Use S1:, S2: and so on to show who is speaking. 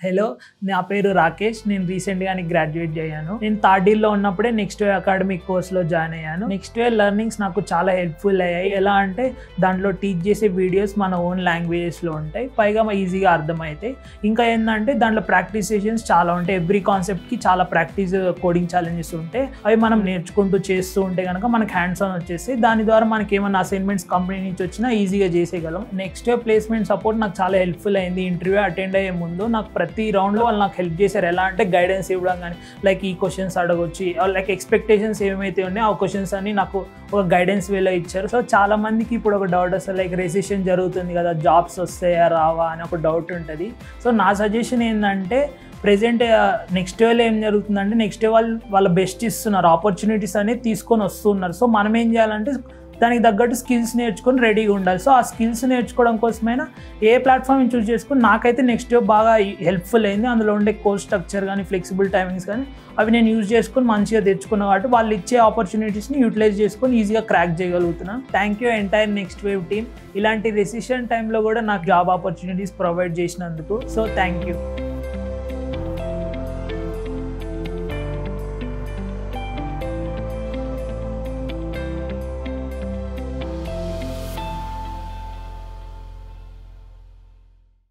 S1: Hello, నా పేరు రాకేష్. నేను రీసెంట్గానే గ్రాడ్యుయేట్ అయ్యాను. నేను థర్డ్ ఇయర్లో ఉన్నప్పుడే నెక్స్ట్ వే అకాడమిక్ కోర్స్లో జాయిన్ అయ్యాను. నెక్స్ట్ వే లెర్నింగ్స్ నాకు చాలా హెల్ప్ఫుల్ అయ్యాయి. ఎలా అంటే దాంట్లో టీచ్ చేసే వీడియోస్ మన ఓన్ లాంగ్వేజెస్లో ఉంటాయి, పైగా ఈజీగా అర్థమవుతాయి. ఇంకా ఏంటంటే దాంట్లో ప్రాక్టీస్ సెషన్స్ చాలా ఉంటాయి. ఎవ్రీ కాన్సెప్ట్కి చాలా ప్రాక్టీస్ కోడింగ్ ఛాలెంజెస్ ఉంటాయి. అవి మనం నేర్చుకుంటూ చేస్తూ ఉంటే కనుక మనకి హ్యాండ్స్ ఆన్ వచ్చేసి దాని ద్వారా మనకి ఏమైనా అసైన్మెంట్స్ కంపెనీ నుంచి వచ్చినా ఈజీగా చేసేయగలం. నెక్స్ట్ వే ప్లేస్మెంట్ సపోర్ట్ నాకు చాలా హెల్ప్ఫుల్ అయింది. ఇంటర్వ్యూ అటెండ్ అయ్యే ముందు నాకు ప్రతి రౌండ్లో వాళ్ళు నాకు హెల్ప్ చేశారు. ఎలా అంటే గైడెన్స్ ఇవ్వడం కానీ, లైక్ ఈ క్వశ్చన్స్ అడగొచ్చి, లైక్ ఎక్స్పెక్టేషన్స్ ఏమైతే ఉన్నాయో ఆ క్వశ్చన్స్ అన్ని నాకు ఒక గైడెన్స్ వేలో ఇచ్చారు. సో చాలా మందికి ఇప్పుడు ఒక డౌట్ వస్తుంది, లైక్ రెసిషన్ జరుగుతుంది కదా, జాబ్స్ వస్తాయా రావా అని ఒక డౌట్ ఉంటుంది. సో నా సజెషన్ ఏంటంటే ప్రెజెంట్ నెక్స్ట్ వేలో ఏం జరుగుతుందంటే నెక్స్ట్ డే వాళ్ళ బెస్ట్ ఇస్తున్నారు, ఆపర్చునిటీస్ అనేది తీసుకొని వస్తున్నారు. సో మనం ఏం చేయాలంటే దానికి తగ్గట్టు స్కిల్స్ నేర్చుకొని రెడీగా ఉండాలి. సో ఆ స్కిల్స్ నేర్చుకోవడం కోసమైనా ఏ ప్లాట్ఫామ్ చూస్ చేసుకుని నాకైతే నెక్స్ట్ డే బాగా హెల్ప్ఫుల్ అయింది. అందులో ఉండే కోర్స్ స్ట్రక్చర్ కానీ, ఫ్లెక్సిబుల్ టైమింగ్స్ కానీ అవి నేను యూజ్ చేసుకొని మంచిగా తెచ్చుకున్నాను. కాబట్టి వాళ్ళు ఇచ్చే ఆపర్చునిటీస్ని యూటిలైజ్ చేసుకొని ఈజీగా క్రాక్ చేయగలుగుతున్నాను. Thank you entire next wave team. ఇలాంటి రెసిషన్ టైంలో కూడా నాకు జాబ్ ఆపర్చునిటీస్ ప్రొవైడ్ చేసినందుకు. So thank you.